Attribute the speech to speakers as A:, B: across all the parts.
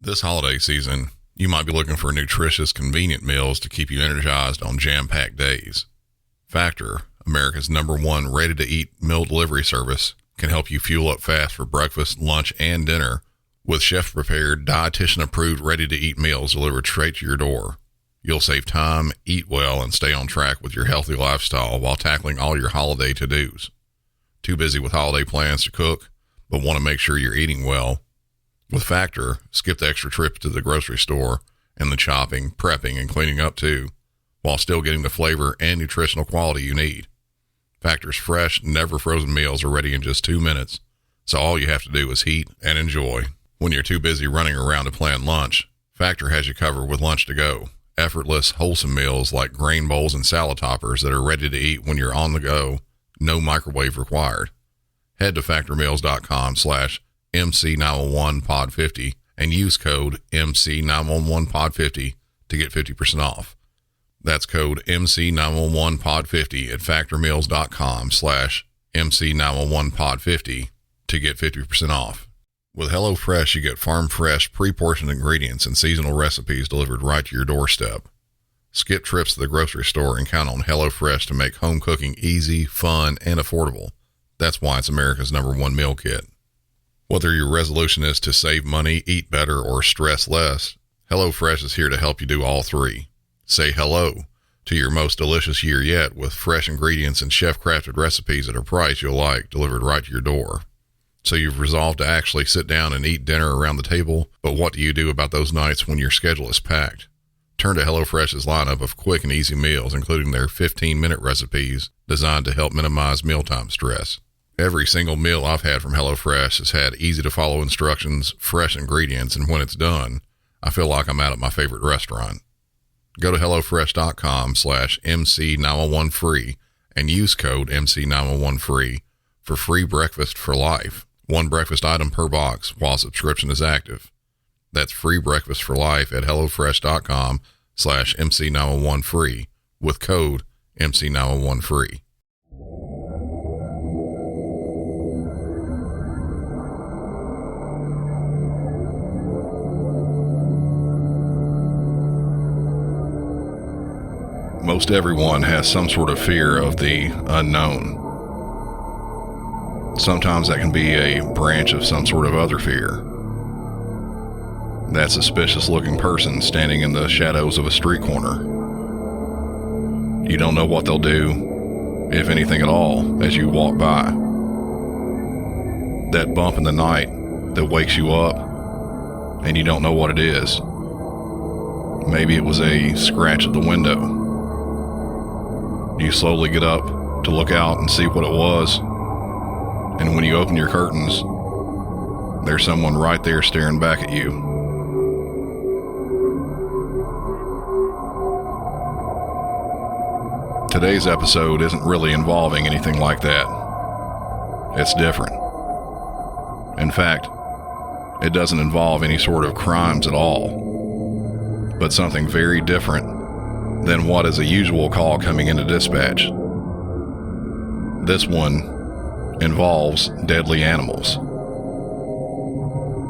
A: This holiday season, you might be looking for nutritious, convenient meals to keep you energized on jam-packed days. Factor, America's #1 ready-to-eat meal delivery service, can help you fuel up fast for breakfast, lunch, and dinner with chef-prepared, dietitian-approved ready-to-eat meals delivered straight to your door. You'll save time, eat well, and stay on track with your healthy lifestyle while tackling all your holiday to-dos. Too busy with holiday plans to cook, but want to make sure you're eating well? With Factor, skip the extra trip to the grocery store and the chopping, prepping, and cleaning up too, while still getting the flavor and nutritional quality you need. Factor's fresh, never frozen meals are ready in just 2 minutes, so all you have to do is heat and enjoy. When you're too busy running around to plan lunch, Factor has you covered with lunch to go. Effortless, wholesome meals like grain bowls and salad toppers that are ready to eat when you're on the go, no microwave required. Head to factormeals.com/MC911pod50 and use code MC911pod50 to get 50% off. That's code MC911pod50 at factormeals.com/MC911pod50 to get 50% off. With HelloFresh, you get farm-fresh, pre-portioned ingredients and seasonal recipes delivered right to your doorstep. Skip trips to the grocery store and count on HelloFresh to make home cooking easy, fun, and affordable. That's why it's America's #1 meal kit. Whether your resolution is to save money, eat better, or stress less, HelloFresh is here to help you do all three. Say hello to your most delicious year yet with fresh ingredients and chef-crafted recipes at a price you'll like delivered right to your door. So you've resolved to actually sit down and eat dinner around the table, but what do you do about those nights when your schedule is packed? Turn to HelloFresh's lineup of quick and easy meals, including their 15-minute recipes designed to help minimize mealtime stress. Every single meal I've had from HelloFresh has had easy-to-follow instructions, fresh ingredients, and when it's done, I feel like I'm out at my favorite restaurant. Go to HelloFresh.com/MC911free and use code MC911free for free breakfast for life. One breakfast item per box while subscription is active. That's free breakfast for life at HelloFresh.com/MC911free with code MC911free. Most everyone has some sort of fear of the unknown. Sometimes that can be a branch of some sort of other fear. That suspicious-looking person standing in the shadows of a street corner. You don't know what they'll do, if anything at all, as you walk by. That bump in the night that wakes you up, and you don't know what it is. Maybe it was a scratch at the window. You slowly get up to look out and see what it was, and when you open your curtains, there's someone right there staring back at you. Today's episode isn't really involving anything like that. It's different. In fact, it doesn't involve any sort of crimes at all, but something very different than what is a usual call coming into dispatch. This one involves deadly animals.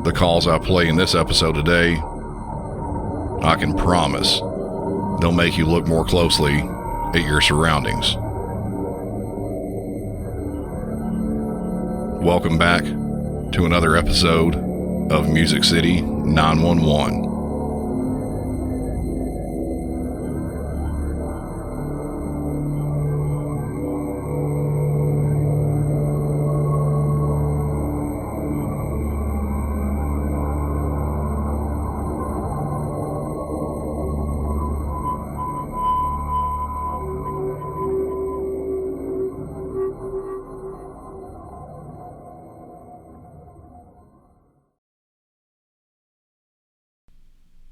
A: The calls I play in this episode today, I can promise they'll make you look more closely at your surroundings. Welcome back to another episode of Music City 911.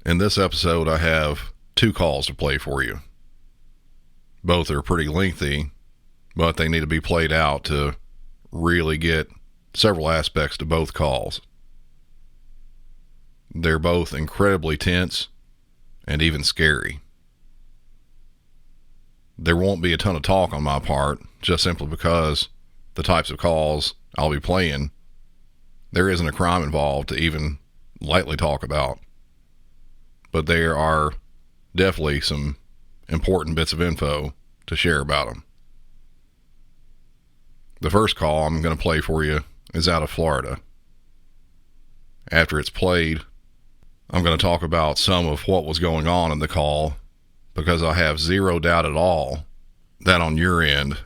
A: In this episode, I have 2 calls to play for you. Both are pretty lengthy, but they need to be played out to really get several aspects to both calls. They're both incredibly tense and even scary. There won't be a ton of talk on my part, just simply because the types of calls I'll be playing, there isn't a crime involved to even lightly talk about. but there are definitely some important bits of info to share about them. The first call I'm going to play for you is out of Florida. After it's played, I'm going to talk about some of what was going on in the call, because I have zero doubt at all that on your end,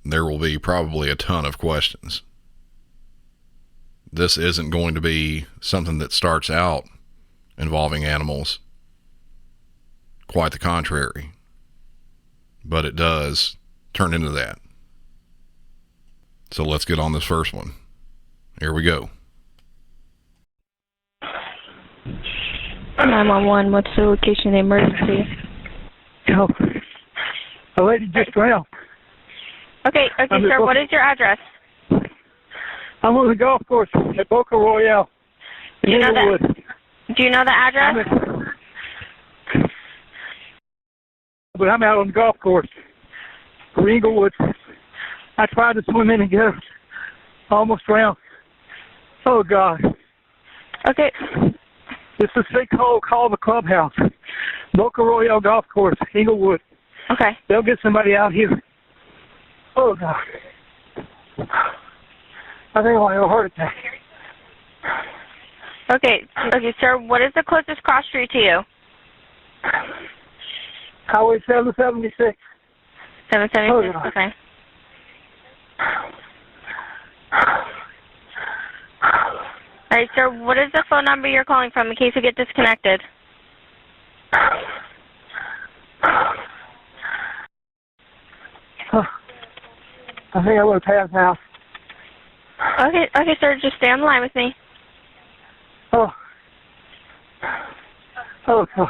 A: there will be probably a ton of questions. This isn't going to be something that starts out involving animals. Quite the contrary. But it does turn into that. So let's get on this first one. Here we go.
B: 911, what's the location of the emergency?
C: No. A lady just drowned.
B: Okay, sir, what is your address?
C: I'm on the golf course at Boca Royale.
B: Do you know the address?
C: But I'm out on the golf course for Inglewood. I tried to swim in and get her. Almost drowned. Oh, God.
B: Okay.
C: It's a sick hole called the clubhouse. Boca Royale Golf Course, Inglewood.
B: Okay.
C: They'll get somebody out here. Oh, God. I think I'll have a heart attack.
B: Okay, sir, what is the closest cross street to you?
C: Highway 776.
B: 776,
C: Oh,
B: okay. All right, sir, what is the phone number you're calling from in case you get disconnected?
C: Oh, I think I'm going to pass now.
B: Okay, sir, just stay on the line with me.
C: Oh. Oh, God.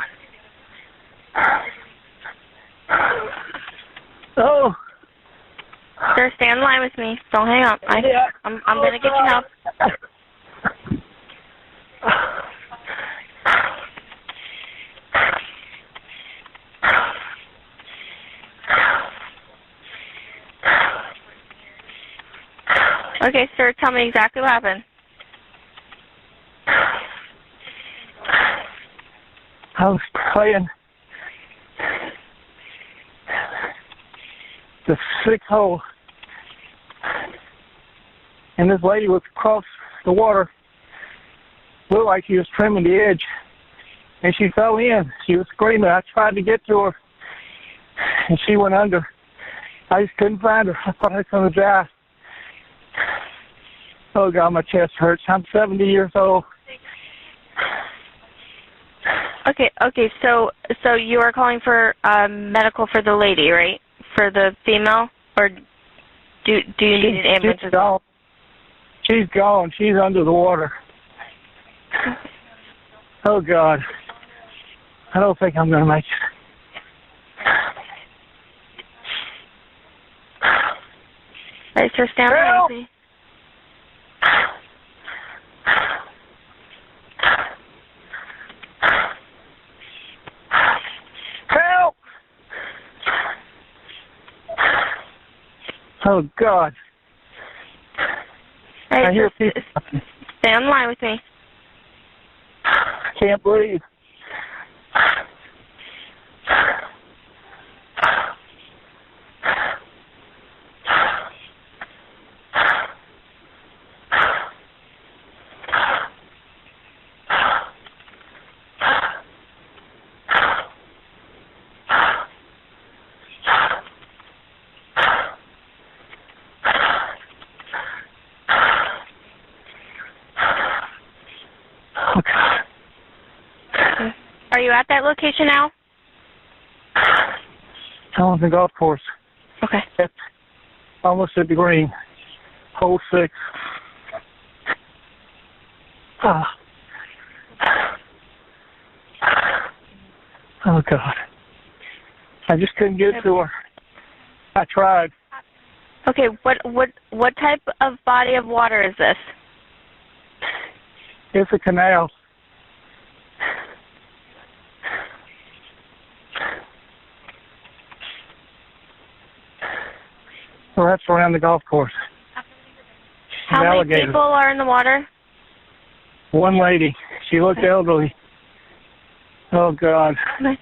C: Oh.
B: Sir, stay on the line with me. Don't hang up. I'm going to get you help. Okay, sir, tell me exactly what happened.
C: I was playing the 6th hole, and this lady was across the water, looked like she was trimming the edge, and she fell in. She was screaming. I tried to get to her, and she went under. I just couldn't find her. I thought I was going to die. Oh, God, my chest hurts. I'm 70 years old.
B: Okay, so you are calling for medical for the lady, right? For the female? Or do you need an ambulance?
C: She's gone. She's gone. She's under the water. Oh, God. I don't think I'm going to make it.
B: All right, sir, stand by, please.
C: Help! Oh, God.
B: All right,
C: I hear people.
B: Stay on the line with me.
C: I can't breathe.
B: Are you at that location now?
C: I'm on the golf course.
B: Okay.
C: It's almost at the green. Hole 6. Oh, oh, God. I just couldn't get to her. I tried.
B: Okay, what type of body of water is this?
C: It's a canal. So that's around the golf course.
B: How many people are in the water?
C: One lady. She looked elderly. Oh, God.
B: Okay.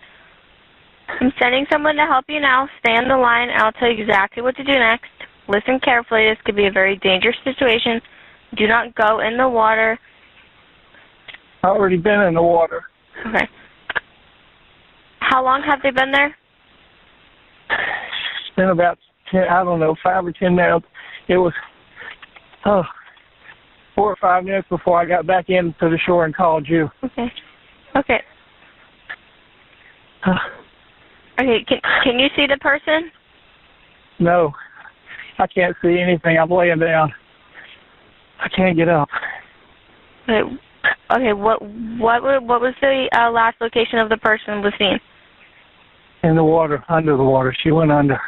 B: I'm sending someone to help you now. Stay on the line, and I'll tell you exactly what to do next. Listen carefully. This could be a very dangerous situation. Do not go in the water.
C: I've already been in the water.
B: Okay. How long have they been there?
C: It's been about 10, I don't know, 5 or 10 minutes. It was 4 or 5 minutes before I got back into the shore and called you.
B: Okay. Okay. Okay, can you see the person?
C: No, I can't see anything. I'm laying down. I can't get up.
B: Okay, what was the last location of the person was seen?
C: In the water, under the water. She went under.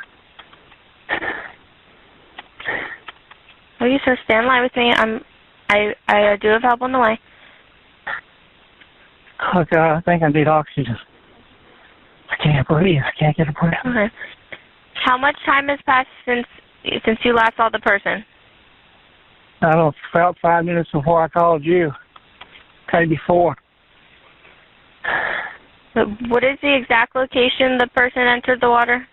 B: Okay, sir, stand in line with me. I do have help on the way.
C: Oh, God, I think I need oxygen. I can't breathe. I can't get a breath.
B: Okay. How much time has passed since you last saw the person?
C: I don't know, about 5 minutes before I called you. Maybe 4.
B: What is the exact location the person entered the water?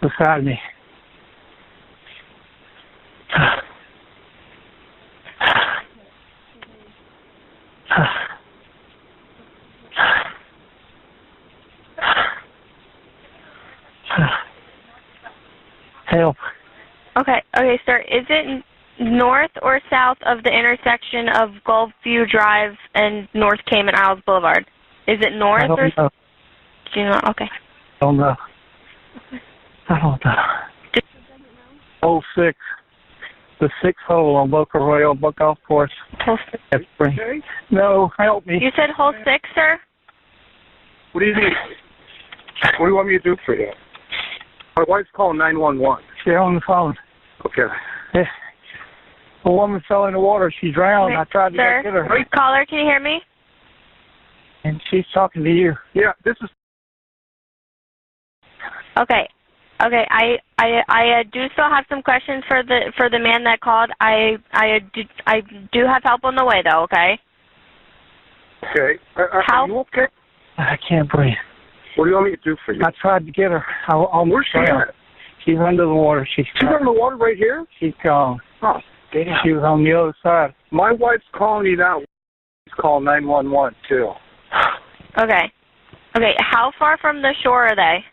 C: Beside me. Help.
B: Okay, sir. Is it north or south of the intersection of Gulfview Drive and North Cayman Isles Boulevard? Is it north
C: I don't
B: or?
C: know.
B: Do you know? Okay.
C: I don't know. I don't know. Hole 6. The 6th hole on Boca Royale Golf Course.
B: Hole 6.
C: That's spring. No, help me.
B: You said hole 6, sir?
D: What do you need? What do you want me to do for you? My wife's calling 911.
C: They're on the phone.
D: Okay.
C: Yeah. A woman fell in the water. She drowned.
B: Okay.
C: I tried to
B: Sir,
C: get her.
B: caller, can you hear me?
C: And she's talking to you.
D: Yeah, this is...
B: Okay. I do still have some questions for the man that called. I do have help on the way though. Okay.
D: Okay.
B: How?
D: Are you okay?
C: I can't breathe.
D: What do you want me to do for you?
C: I tried to get her.
D: Where's she at?
C: She's under the water. She's
D: under the water right here?
C: She's gone.
D: Oh, damn.
C: She was on the other side.
D: My wife's calling you now. She's calling 911 too.
B: Okay. How far from the shore are they?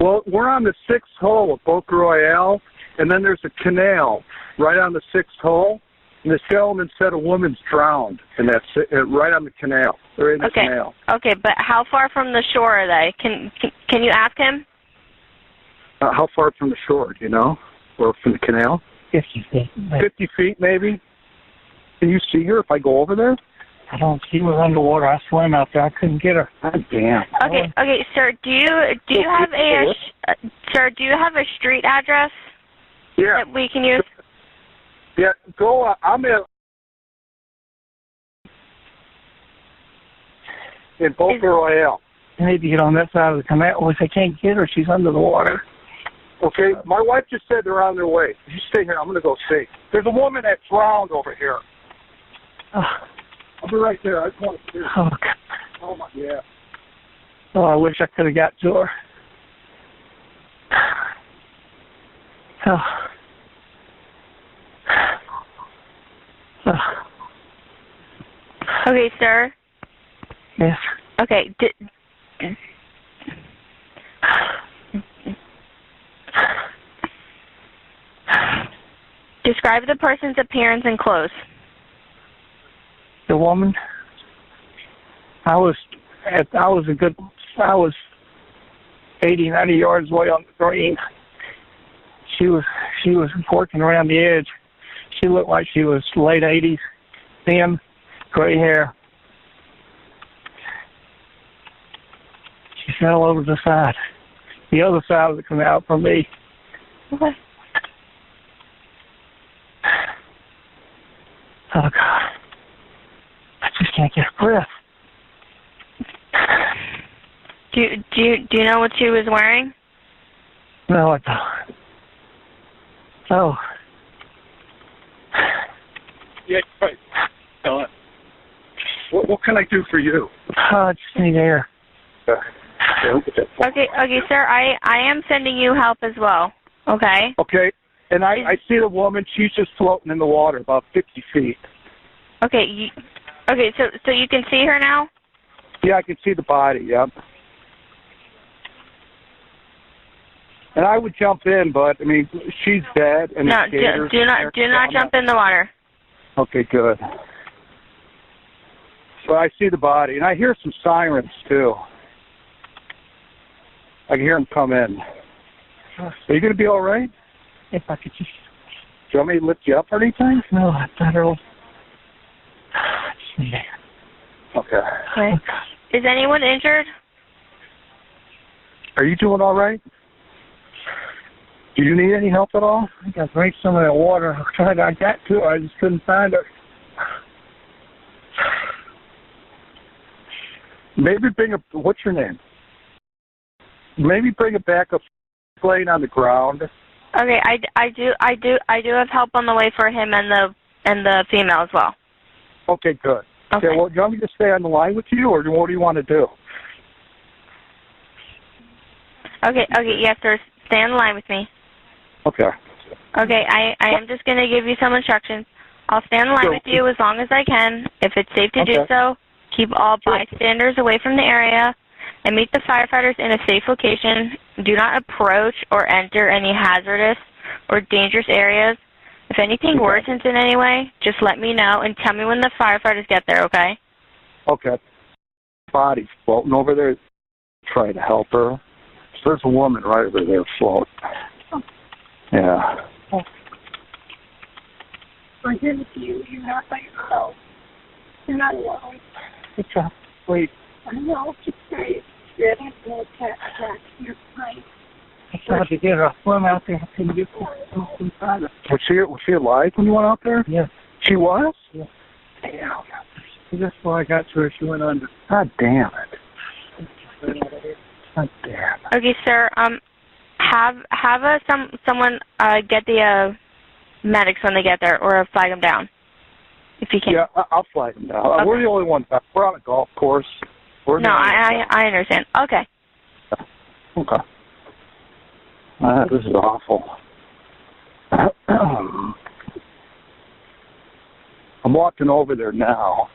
D: Well, we're on the 6th hole of Boca Royale, and then there's a canal right on the 6th hole. And this gentleman said a woman's drowned, and that's right on the canal. They're in the canal.
B: Okay, but how far from the shore are they? Can you ask him?
D: How far from the shore, do you know? Or from the canal?
C: 50 feet.
D: 50 feet, maybe? Can you see her if I go over there?
C: I don't. She was underwater. I swam out there. I couldn't get her.
D: God damn.
B: Okay, sir. Do you have sir? Do you have a street address?
D: Yeah.
B: That we can use?
D: Yeah. Go. I'm in Boca Royale.
C: I need to get on that side of the canal. Well, if I can't get her, she's under the water.
D: Okay. My wife just said they're on their way. You stay here. I'm going to go see. There's a woman that drowned over here. I'll be right there. I just want to see her.
C: Oh, God.
D: Oh, my, yeah.
C: Oh, I wish I could have got to her. Oh.
B: Okay, sir.
C: Yes.
B: Okay. Describe the person's appearance and clothes.
C: The woman. I was 80, 90 yards away on the green. She was working around the edge. She looked like she was late 80s, thin, gray hair. She fell over the side. The other side of the canal from me.
B: Okay.
C: Oh, God. I just can't get a breath.
B: Do you know what she was wearing?
C: No, I don't. Oh.
D: Yeah, right. What can I do for you?
C: I just need air.
B: Okay, sir. I am sending you help as well. Okay.
C: Okay. And I see the woman. She's just floating in the water, about 50 feet.
B: Okay. So you can see her now?
C: Yeah, I can see the body. Yep. And I would jump in, but I mean, she's dead. And
B: No, do not jump in the water.
C: Okay, good. So I see the body, and I hear some sirens too. I can hear them come in. Are you going to be all right?
E: If I could just...
C: Do you want me to lift you up or anything?
E: No, I thought I just need air.
C: Okay.
B: Okay. Is anyone injured?
C: Are you doing all right? Do you need any help at all?
E: I think I drank some of that water. I got to her. I just couldn't find her.
C: Maybe bring a... What's your name? Maybe bring a backup plane on the ground.
B: Okay, I do have help on the way for him and the female as well.
C: Okay, good. Okay, well, do you want me to stay on the line with you, or what do you want to do?
B: Okay, yes, sir. Stay on the line with me.
C: Okay.
B: Okay, I am just going to give you some instructions. I'll stay on the line with you as long as I can. If it's safe to do so, keep all bystanders away from the area and meet the firefighters in a safe location. Do not approach or enter any hazardous or dangerous areas. If anything worsens in any way, just let me know and tell me when the firefighters get there, okay?
C: Okay. Body's floating over there. Trying to help her. So there's a woman right over there floating. Yeah.
E: I'm here with you. You're not by yourself. You're not alone. It's a wait. I know. Keep safe. You're in the attack. You're fine. I tried to get her. I swam out there. I couldn't get her.
C: Was she alive when you went out there?
E: Yes.
C: She was?
E: Yes.
C: Damn.
E: Just before I got to her, she went under.
C: God damn it. God damn it.
B: Okay, sir. Have someone get the medics when they get there, or flag them down, if you can.
C: Yeah, I'll flag them down.
B: Okay.
C: We're the only ones back. We're on a golf course.
B: I understand. Okay.
C: Okay. This is awful. I'm walking over there now.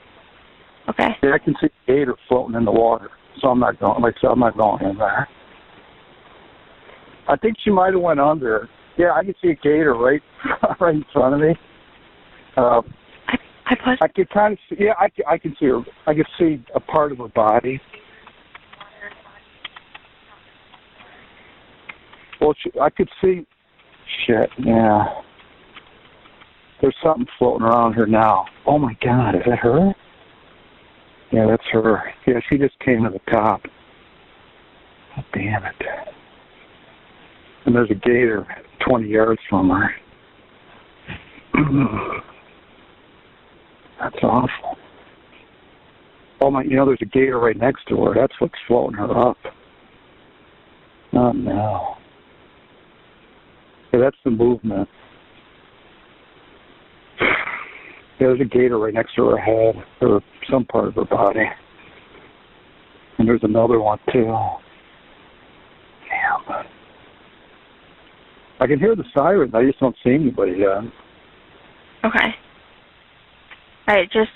B: Okay.
C: Yeah, I can see a gator floating in the water, so I'm not going. Like I said, I'm not going in there. I think she might have went under. Yeah, I can see a gator right in front of me. I can kind of see. Yeah, I can see her. I can see a part of her body. Well, I could see. Shit. Yeah. There's something floating around her now. Oh my God, is that her? Yeah, that's her. Yeah, she just came to the top. Oh, damn it. And there's a gator 20 yards from her. That's awful. Oh my, there's a gator right next to her. That's what's floating her up. Oh no. Yeah, that's the movement. Yeah, there's a gator right next to her head, or some part of her body. And there's another one too. Damn. I can hear the sirens. I just don't see anybody yet.
B: Okay. All right, just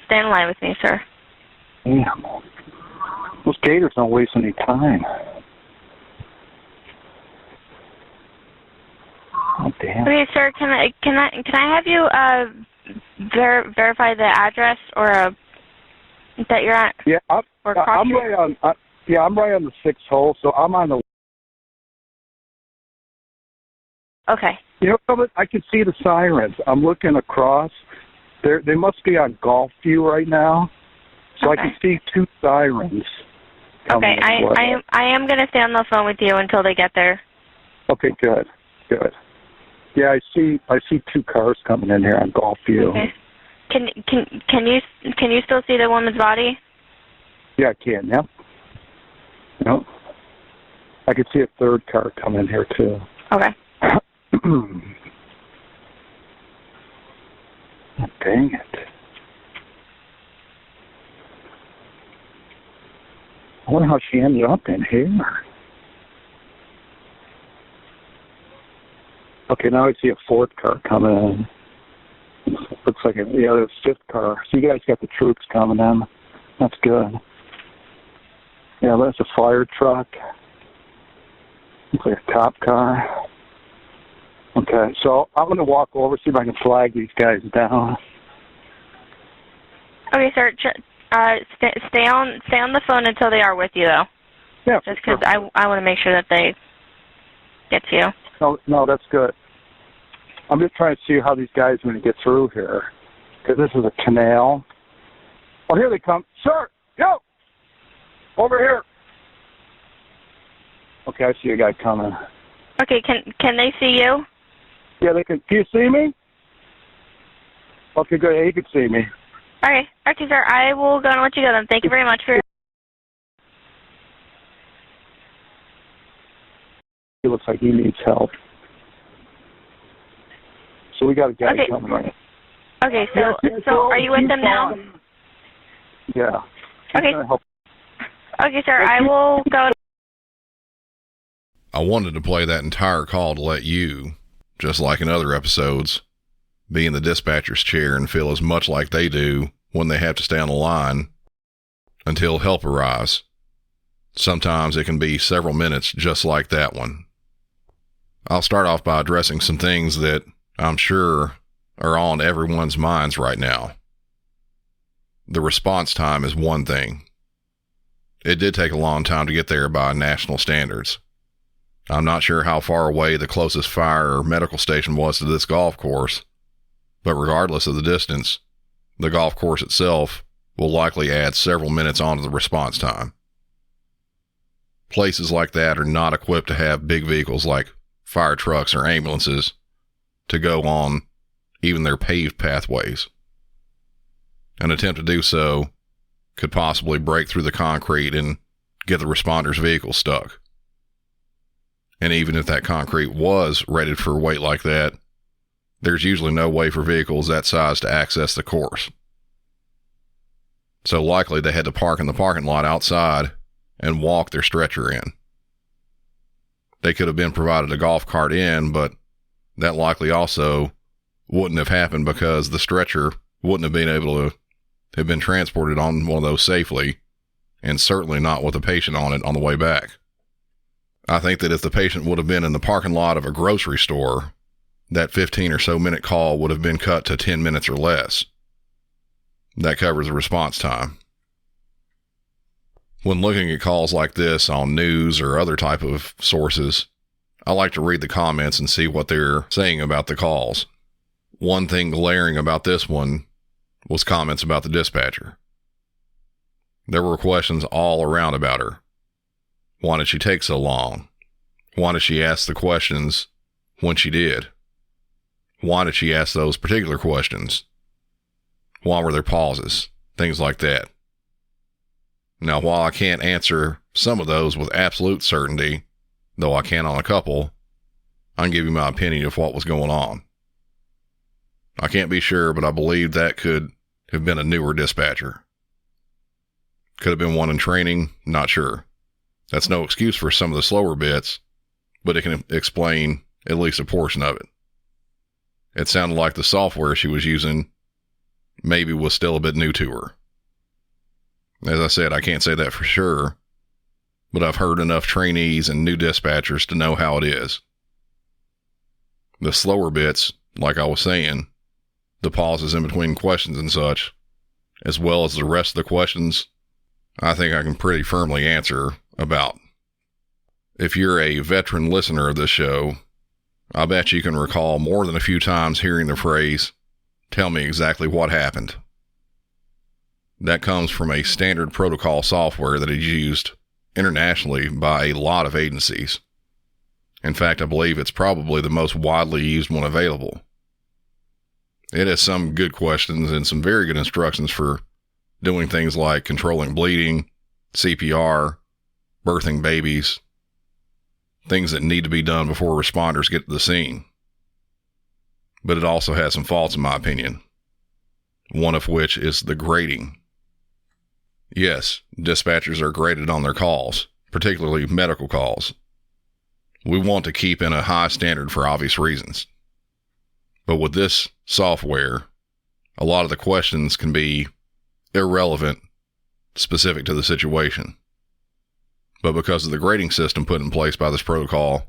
B: stay in line with me, sir.
C: Damn. Those gators don't waste any time. Oh, damn.
B: Okay, sir, can I have you verify the address or that you're at?
C: Yeah, I'm right on. I'm right on the 6th hole, so I'm on the.
B: Okay.
C: I can see the sirens. I'm looking across. They must be on Golf View right now, so
B: okay.
C: I can see 2 sirens.
B: Okay, I am going to stay on the phone with you until they get there.
C: Okay, good. Yeah, I see 2 cars coming in here on Golf View.
B: Okay. Can you still see the woman's body?
C: Yeah, I can. Yep. I can see a 3rd car coming in here too.
B: Okay.
D: Dang it. I wonder how she ended up in here. Okay, now I see a fourth car coming in. Looks like there's a fifth car. So you guys got the troops coming in. That's good. Yeah, that's a fire truck. Looks like a cop car. Okay, so I'm going to walk over, see if I can flag these guys down.
B: Okay, sir. Stay on the phone until they are with you, though.
D: Yeah,
B: just because I want to make sure that they get to you.
D: No, that's good. I'm just trying to see how these guys are going to get through here, because this is a canal. Oh, here they come. Sir, yo! Over here. Okay, I see a guy coming.
B: Okay, can they see you?
D: Yeah, they can. Can you see me? Okay, good. Yeah, you can see me.
B: Okay, sir. I will go and let you go then. Thank you very much for your...
D: He looks like he needs help. So we got a guy coming right.
B: Okay, so are you with them now?
D: Yeah.
B: Okay. Okay, sir. I will go.
A: I wanted to play that entire call to let you, just like in other episodes, be in the dispatcher's chair and feel as much like they do when they have to stay on the line until help arrives. Sometimes it can be several minutes just like that one. I'll start off by addressing some things that I'm sure are on everyone's minds right now. The response time is one thing. It did take a long time to get there by national standards. I'm not sure how far away the closest fire or medical station was to this golf course, but regardless of the distance, the golf course itself will likely add several minutes onto the response time. Places like that are not equipped to have big vehicles like fire trucks or ambulances to go on even their paved pathways. An attempt to do so could possibly break through the concrete and get the responder's vehicle stuck. And even if that concrete was rated for weight like that, there's usually no way for vehicles that size to access the course. So likely they had to park in the parking lot outside and walk their stretcher in. They could have been provided a golf cart in, but that likely also wouldn't have happened because the stretcher wouldn't have been able to have been transported on one of those safely, and certainly not with a patient on it on the way back. I think that if the patient would have been in the parking lot of a grocery store, that 15 or so minute call would have been cut to 10 minutes or less. That covers the response time. When looking at calls like this on news or other type of sources, I like to read the comments and see what they're saying about the calls. One thing glaring about this one was comments about the dispatcher. There were questions all around about her. Why did she take so long? Why did she ask the questions when she did? Why did she ask those particular questions? Why were there pauses? Things like that. Now, while I can't answer some of those with absolute certainty, though I can on a couple, I can give you my opinion of what was going on. I can't be sure, but I believe that could have been a newer dispatcher. Could have been one in training, not sure. That's no excuse for some of the slower bits, but it can explain at least a portion of it. It sounded like the software she was using maybe was still a bit new to her. As I said, I can't say that for sure, but I've heard enough trainees and new dispatchers to know how it is. The slower bits, like I was saying, the pauses in between questions and such, as well as the rest of the questions, I think I can pretty firmly answer about. If you're a veteran listener of this show, I bet you can recall more than a few times hearing the phrase, "Tell me exactly what happened." That comes from a standard protocol software that is used internationally by a lot of agencies. In fact, I believe it's probably the most widely used one available. It has some good questions and some very good instructions for doing things like controlling bleeding, CPR, birthing babies, things that need to be done before responders get to the scene. but it also has some faults in my opinion, one of which is the grading. Yes, dispatchers are graded on their calls, particularly medical calls. We want to keep in a high standard for obvious reasons. But with this software, a lot of the questions can be irrelevant, specific to the situation. But because of the grading system put in place by this protocol,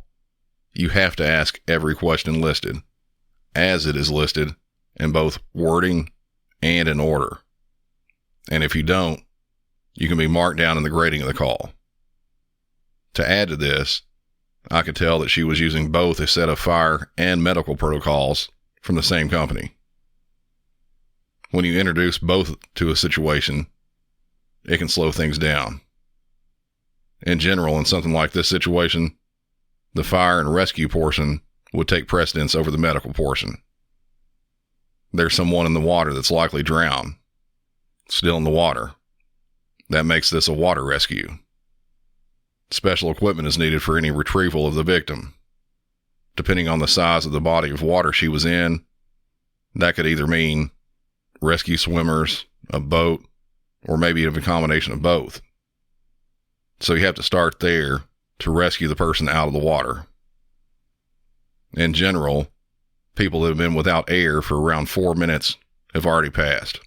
A: you have to ask every question listed, as it is listed in both wording and in order. And if you don't, you can be marked down in the grading of the call. To add to this, I could tell that she was using both a set of fire and medical protocols from the same company. When you introduce both to a situation, it can slow things down. In general, in something like this situation, the fire and rescue portion would take precedence over the medical portion. There's someone in the water that's likely drowned, still in the water. That makes this a water rescue. Special equipment is needed for any retrieval of the victim. Depending on the size of the body of water she was in, that could either mean rescue swimmers, a boat, or maybe even a combination of both. So you have to start there to rescue the person out of the water. In general, people that have been without air for around 4 minutes have already passed.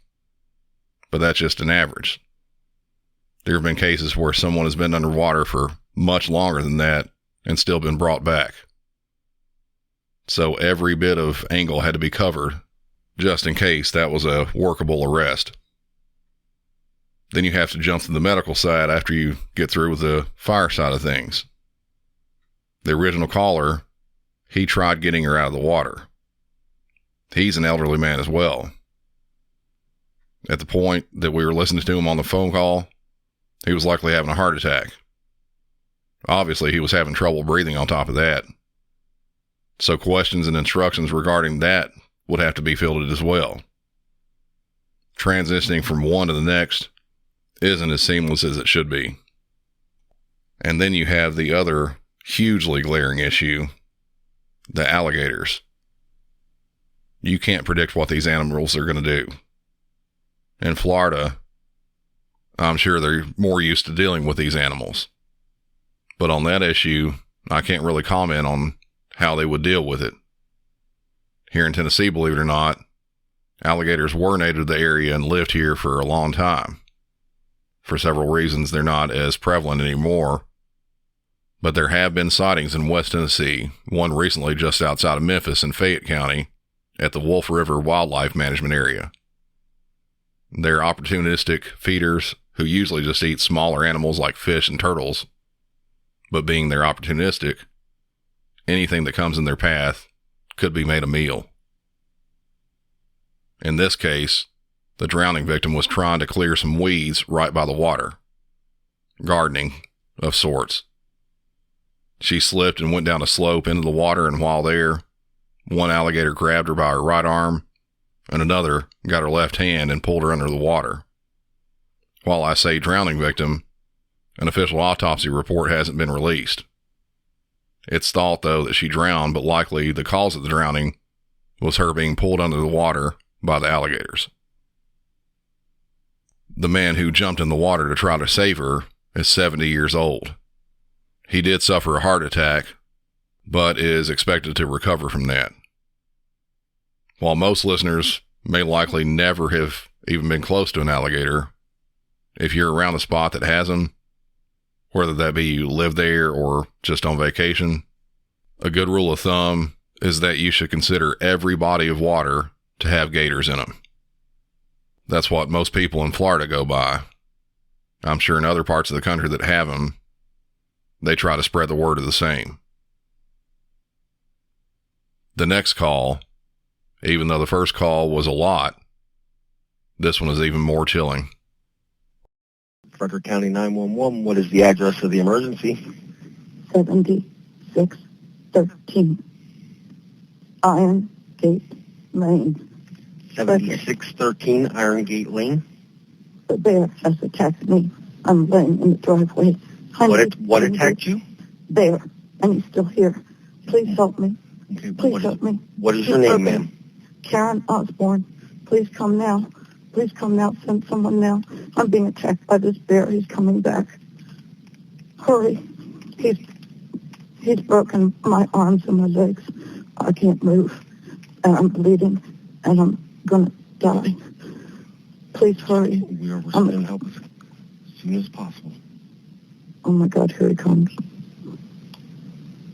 A: But that's just an average. There have been cases where someone has been underwater for much longer than that and still been brought back. So every bit of angle had to be covered just in case that was a workable arrest. Then you have to jump to the medical side after you get through with the fire side of things. The original caller, he tried getting her out of the water. He's an elderly man as well. At the point that we were listening to him on the phone call, he was likely having a heart attack. Obviously, he was having trouble breathing on top of that. So questions and instructions regarding that would have to be fielded as well. Transitioning from one to the next isn't as seamless as it should be. And then you have the other hugely glaring issue, the alligators. You can't predict what these animals are going to do. In Florida, I'm sure they're more used to dealing with these animals. But on that issue, I can't really comment on how they would deal with it. Here in Tennessee, believe it or not, alligators were native to the area and lived here for a long time. For several reasons, they're not as prevalent anymore. But there have been sightings in West Tennessee, one recently just outside of Memphis in Fayette County, at the Wolf River Wildlife Management Area. They're opportunistic feeders who usually just eat smaller animals like fish and turtles. But being they're opportunistic, anything that comes in their path could be made a meal. In this case, the drowning victim was trying to clear some weeds right by the water. Gardening, of sorts. She slipped and went down a slope into the water, and while there, one alligator grabbed her by her right arm, and another got her left hand and pulled her under the water. While I say drowning victim, an official autopsy report hasn't been released. It's thought, though, that she drowned, but likely the cause of the drowning was her being pulled under the water by the alligators. The man who jumped in the water to try to save her is 70 years old. He did suffer a heart attack, but is expected to recover from that. While most listeners may likely never have even been close to an alligator, if you're around a spot that has them, whether that be you live there or just on vacation, a good rule of thumb is that you should consider every body of water to have gators in them. That's what most people in Florida go by. I'm sure in other parts of the country that have them, they try to spread the word of the same. The next call, even though the first call was a lot, this one is even more chilling.
F: Frederick County 911, what is the address of the emergency?
E: 7613 Iron Gate Lane.
F: 7613 Iron Gate Lane.
E: The bear has attacked me. I'm laying in the driveway.
F: What attacked you?
E: Bear, and he's still here. Please help me.
F: Okay,
G: Please help me.
F: What is your name, ma'am?
G: Karen Osborne. Please come now. Please come now. Send someone now. I'm being attacked by this bear. He's coming back. Hurry. He's broken my arms and my legs. I can't move. And I'm bleeding. And I'm going to die. Please hurry.
F: We are responding to help as soon as possible.
G: Oh my God, here he comes.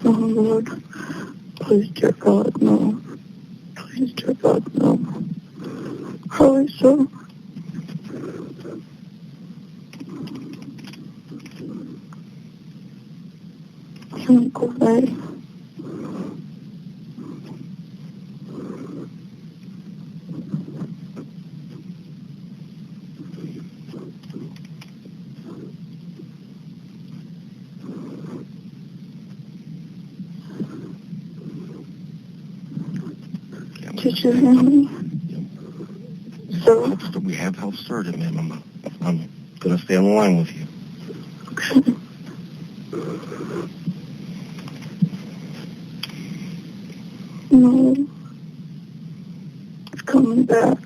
G: Oh Lord. Please, dear God, no. Please, dear God, no. Hurry, sir. Go away. Did you hear me? Sir?
F: We have help started, ma'am. I'm going to stay on the line with you.
G: Okay. No. It's coming back.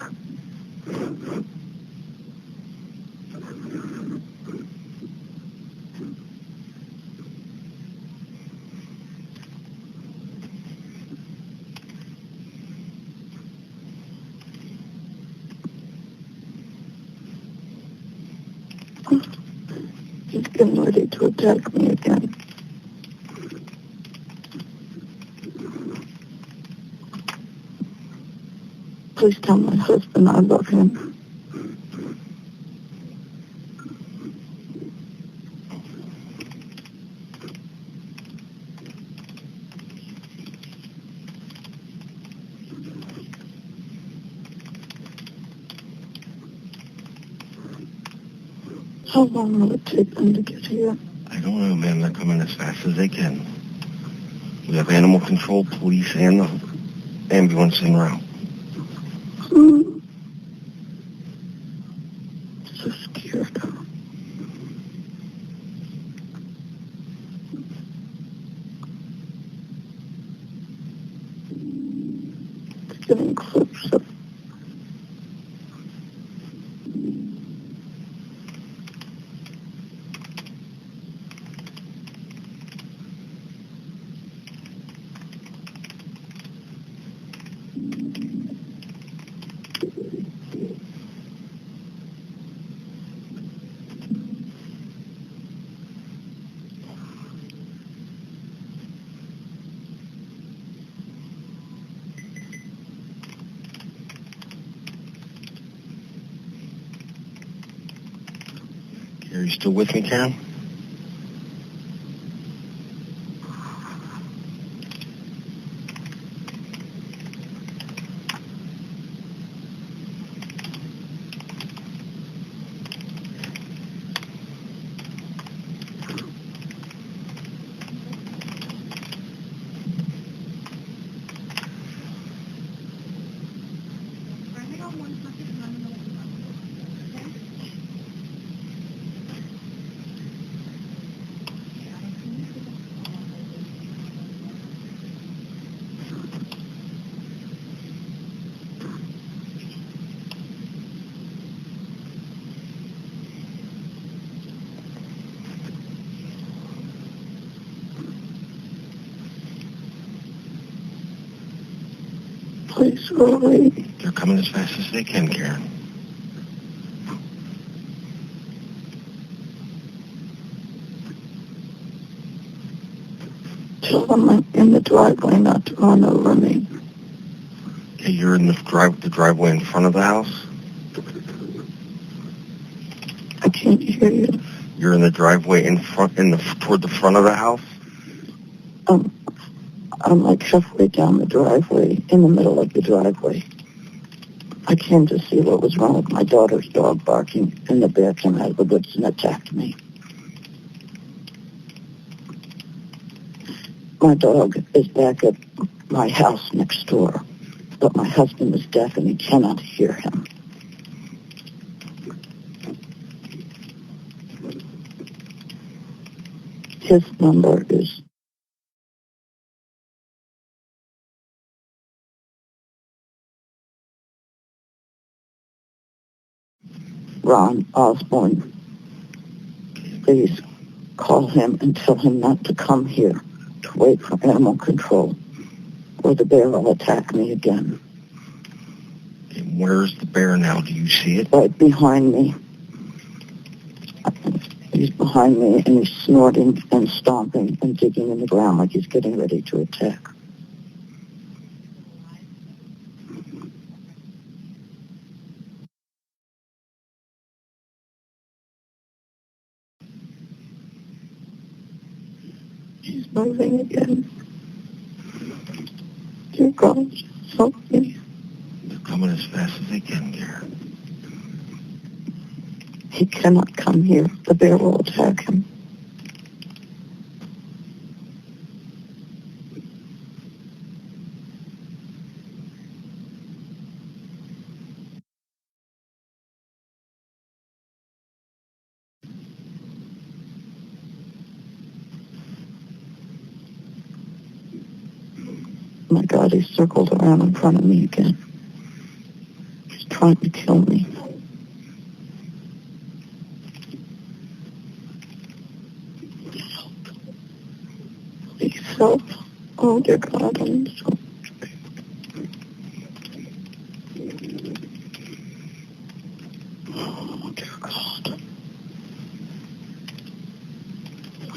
G: He's getting ready to attack me again. Please tell my husband I love him. How long will it take them to get here?
F: I don't know, ma'am. They're coming as fast as they can. We have animal control, police, and the ambulance en route.
G: So scared. It's getting closer.
F: Are you still with me, Karen?
G: Please hurry.
F: They're coming as fast as they can, Karen.
G: Tell them I'm in the driveway not to run over me.
F: Okay, you're in the driveway in front of the house?
G: I can't hear you.
F: You're in the driveway toward the front of the house?
G: I'm like halfway down the driveway, in the middle of the driveway. I came to see what was wrong with my daughter's dog barking, and the bear came out of the woods and attacked me. My dog is back at my house next door, but my husband is deaf and he cannot hear him. His number is Ron Osborne. Please call him and tell him not to come here to wait for animal control, or the bear will attack me again.
F: And where's the bear now? Do you see it?
G: Right behind me. He's behind me, and he's snorting and stomping and digging in the ground like he's getting ready to attack. He's moving again. Dear God, help me.
F: They're coming as fast as they can, Gary.
G: He cannot come here. The bear will attack him. My God, he circled around in front of me again. He's trying to kill me. Help. Please help. Oh, dear God, I'm so... Oh, dear God.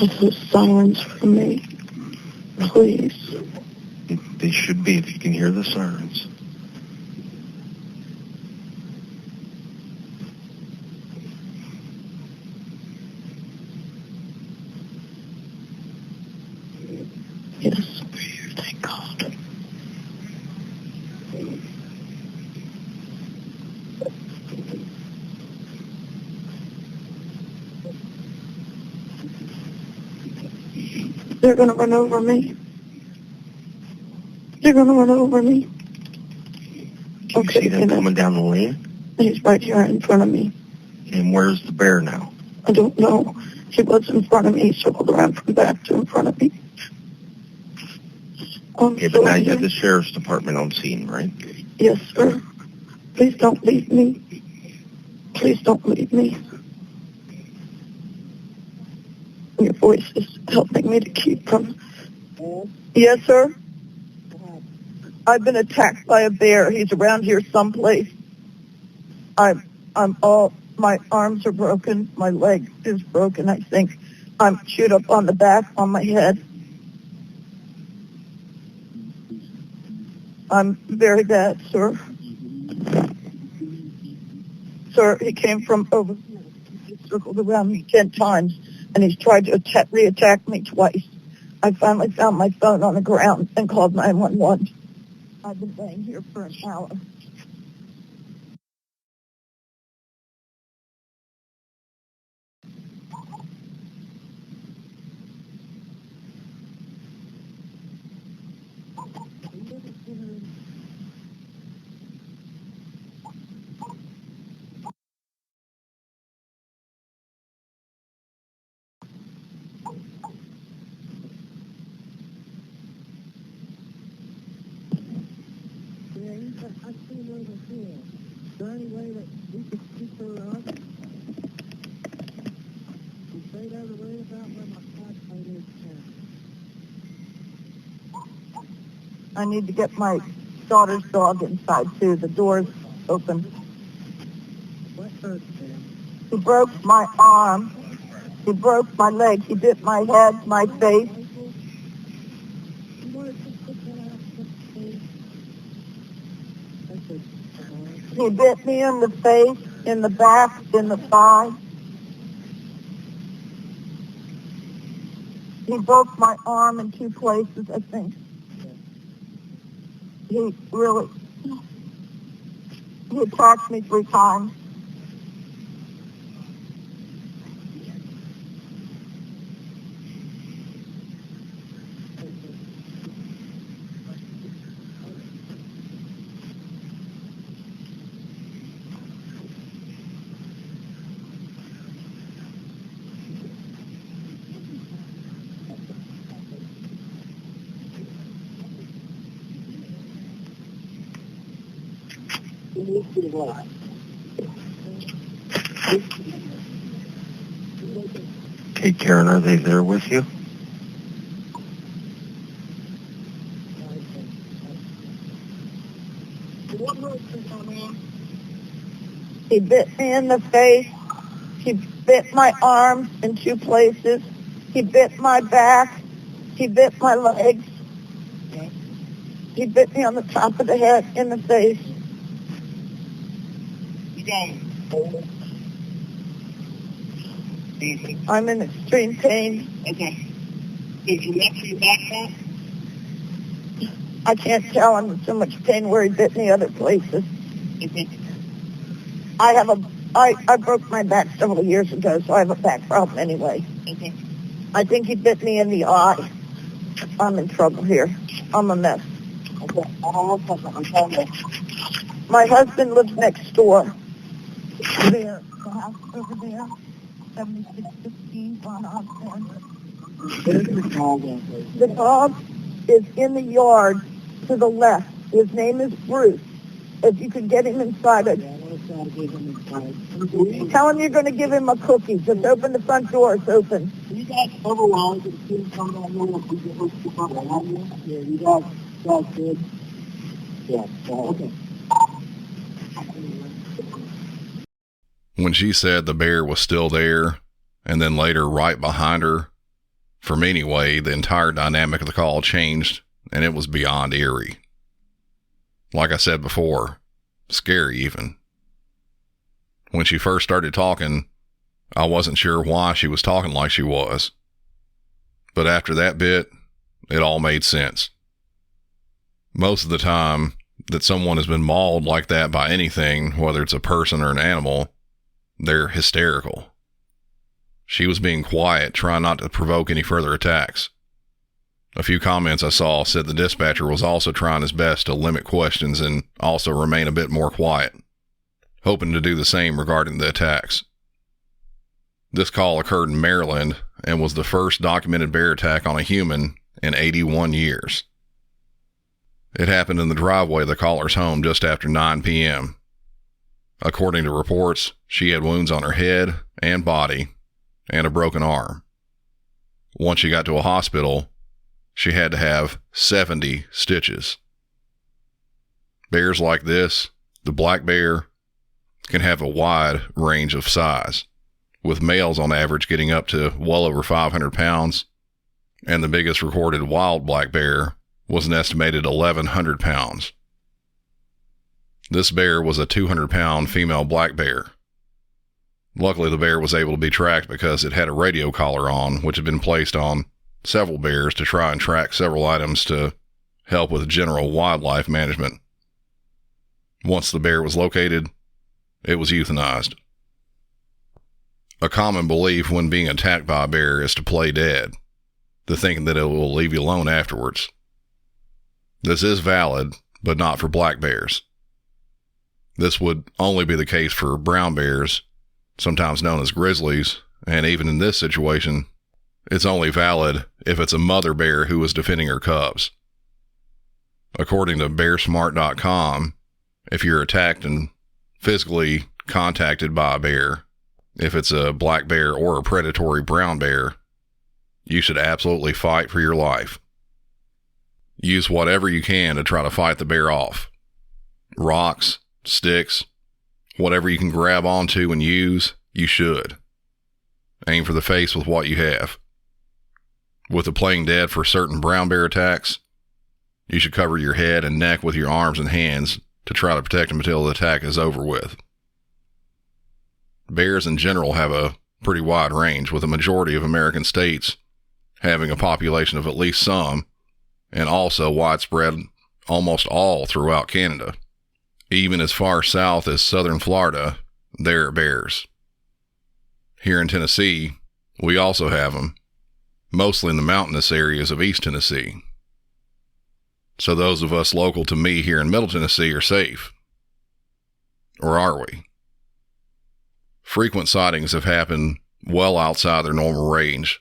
G: Are those sirens for me? Please.
F: They should be if you can hear the sirens.
G: Yes, thank God. They're going to run over me. They're going to run over me.
F: Do you see them coming down the lane?
G: He's right here in front of me.
F: And where's the bear now?
G: I don't know. He was in front of me. He circled around from back to in front of me.
F: Okay, but now you have the sheriff's department on scene, right?
G: Yes, sir. Please don't leave me. Please don't leave me. Your voice is helping me to keep from... Yes, sir? I've been attacked by a bear. He's around here someplace. My arms are broken. My leg is broken, I think. I'm chewed up on the back, on my head. I'm very bad, sir. Sir, he came from over here. He circled around me 10 times, and he's tried to re-attack me twice. I finally found my phone on the ground and called 911. I've been laying here for an hour. Is there any way that we could keep her up? You say that right about where my flashlight is. I need to get my daughter's dog inside too. The door's open. What hurt him? He broke my arm. He broke my leg. He bit my head, my face. He bit me in the face, in the back, in the thigh. He broke my arm in 2 places, I think. He attacked me 3 times.
F: Okay, Karen, are they there with you?
G: He bit me in the face. He bit my arms in 2 places. He bit my back. He bit my legs. He bit me on the top of the head, in the face. I'm in extreme pain.
H: Okay. Did you rupture your backpack?
G: I can't tell. I'm in so much pain where he bit me other places.
H: Okay.
G: I broke my back several years ago, so I have a back problem anyway.
H: Okay.
G: I think he bit me in the eye. I'm in trouble here. I'm a mess.
H: Okay. I'm telling you.
G: My husband lives next door. There, the house over there, 7615 Von Osborne. The dog is in the yard to the left. His name is Bruce. If you can get him inside it. Tell him you're going to give him a cookie. Just open the front door. It's open.
H: You guys overwhelmed and see come down here and we get yeah, you guys good. Yeah, okay.
A: When she said the bear was still there, and then later right behind her, for me anyway, the entire dynamic of the call changed, and it was beyond eerie. Like I said before, scary even. When she first started talking, I wasn't sure why she was talking like she was. But after that bit, it all made sense. Most of the time that someone has been mauled like that by anything, whether it's a person or an animal, they're hysterical. She was being quiet, trying not to provoke any further attacks. A few comments I saw said the dispatcher was also trying his best to limit questions and also remain a bit more quiet, hoping to do the same regarding the attacks. This call occurred in Maryland and was the first documented bear attack on a human in 81 years. It happened in the driveway of the caller's home just after 9 p.m. According to reports, she had wounds on her head and body and a broken arm. Once she got to a hospital, she had to have 70 stitches. Bears like this, the black bear, can have a wide range of size, with males on average getting up to well over 500 pounds, and the biggest recorded wild black bear was an estimated 1,100 pounds. This bear was a 200-pound female black bear. Luckily, the bear was able to be tracked because it had a radio collar on, which had been placed on several bears to try and track several items to help with general wildlife management. Once the bear was located, it was euthanized. A common belief when being attacked by a bear is to play dead, to thinking that it will leave you alone afterwards. This is valid, but not for black bears. This would only be the case for brown bears, sometimes known as grizzlies, and even in this situation, it's only valid if it's a mother bear who is defending her cubs. According to bearsmart.com, if you're attacked and physically contacted by a bear, if it's a black bear or a predatory brown bear, you should absolutely fight for your life. Use whatever you can to try to fight the bear off. Rocks, sticks, whatever you can grab onto and use, you should. Aim for the face with what you have. With the playing dead for certain brown bear attacks, you should cover your head and neck with your arms and hands to try to protect them until the attack is over with. Bears in general have a pretty wide range, with a majority of American states having a population of at least some, and also widespread almost all throughout Canada. Even as far south as southern Florida, there are bears. Here in Tennessee, we also have them, mostly in the mountainous areas of East Tennessee. So those of us local to me here in Middle Tennessee are safe. Or are we? Frequent sightings have happened well outside their normal range.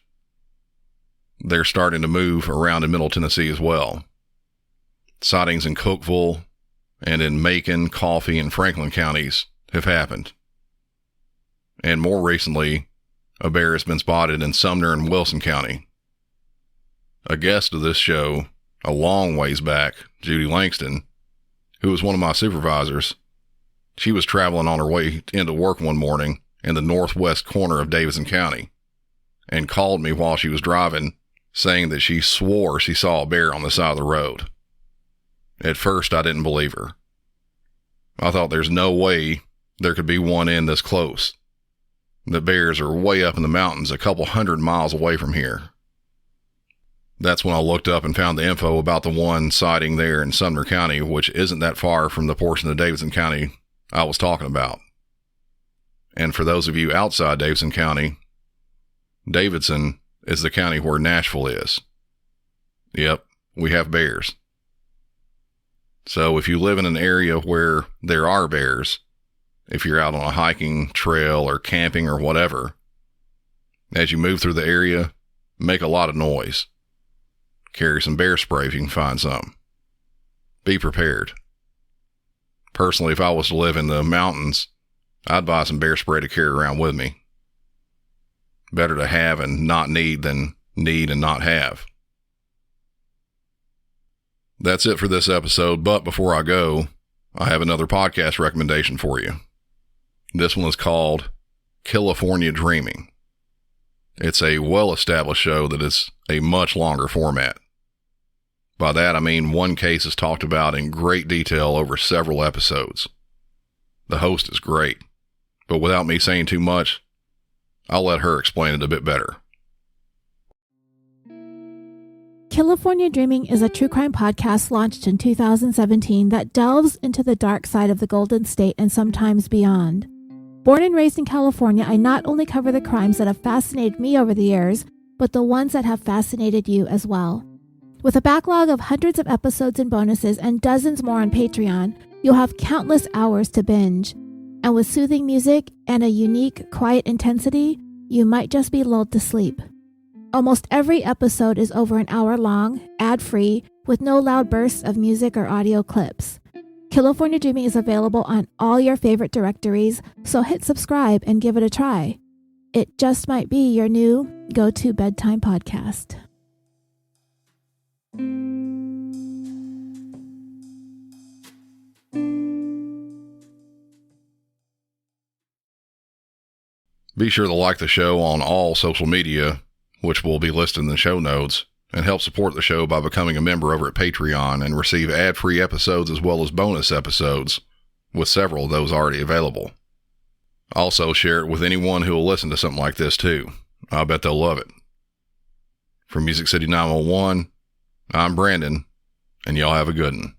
A: They're starting to move around in Middle Tennessee as well. Sightings in Cookeville and in Macon, Coffee, and Franklin counties have happened. And more recently, a bear has been spotted in Sumner and Wilson County. A guest of this show, a long ways back, Judy Langston, who was one of my supervisors, she was traveling on her way into work one morning in the northwest corner of Davidson County and called me while she was driving, saying that she swore she saw a bear on the side of the road. At first, I didn't believe her. I thought there's no way there could be one in this close. The bears are way up in the mountains a couple 100 miles away from here. That's when I looked up and found the info about the one sighting there in Sumner County, which isn't that far from the portion of Davidson County I was talking about. And for those of you outside Davidson County, Davidson is the county where Nashville is. Yep, we have bears. So if you live in an area where there are bears, if you're out on a hiking trail or camping or whatever, as you move through the area, make a lot of noise. Carry some bear spray if you can find some. Be prepared. Personally, if I was to live in the mountains, I'd buy some bear spray to carry around with me. Better to have and not need than need and not have. That's it for this episode, but before I go, I have another podcast recommendation for you. This one is called California Dreaming. It's a well-established show that is a much longer format. By that, I mean one case is talked about in great detail over several episodes. The host is great, but without me saying too much, I'll let her explain it a bit better.
I: California Dreaming is a true crime podcast launched in 2017 that delves into the dark side of the Golden State and sometimes beyond. Born and raised in California, I not only cover the crimes that have fascinated me over the years, but the ones that have fascinated you as well. With a backlog of hundreds of episodes and bonuses and dozens more on Patreon, you'll have countless hours to binge. And with soothing music and a unique, quiet intensity, you might just be lulled to sleep. Almost every episode is over an hour long, ad-free, with no loud bursts of music or audio clips. California Dreaming is available on all your favorite directories, so hit subscribe and give it a try. It just might be your new go-to bedtime podcast.
A: Be sure to like the show on all social media, which will be listed in the show notes, and help support the show by becoming a member over at Patreon and receive ad-free episodes as well as bonus episodes, with several of those already available. Also, share it with anyone who will listen to something like this too. I bet they'll love it. From Music City 911, I'm Brandon, and y'all have a good one.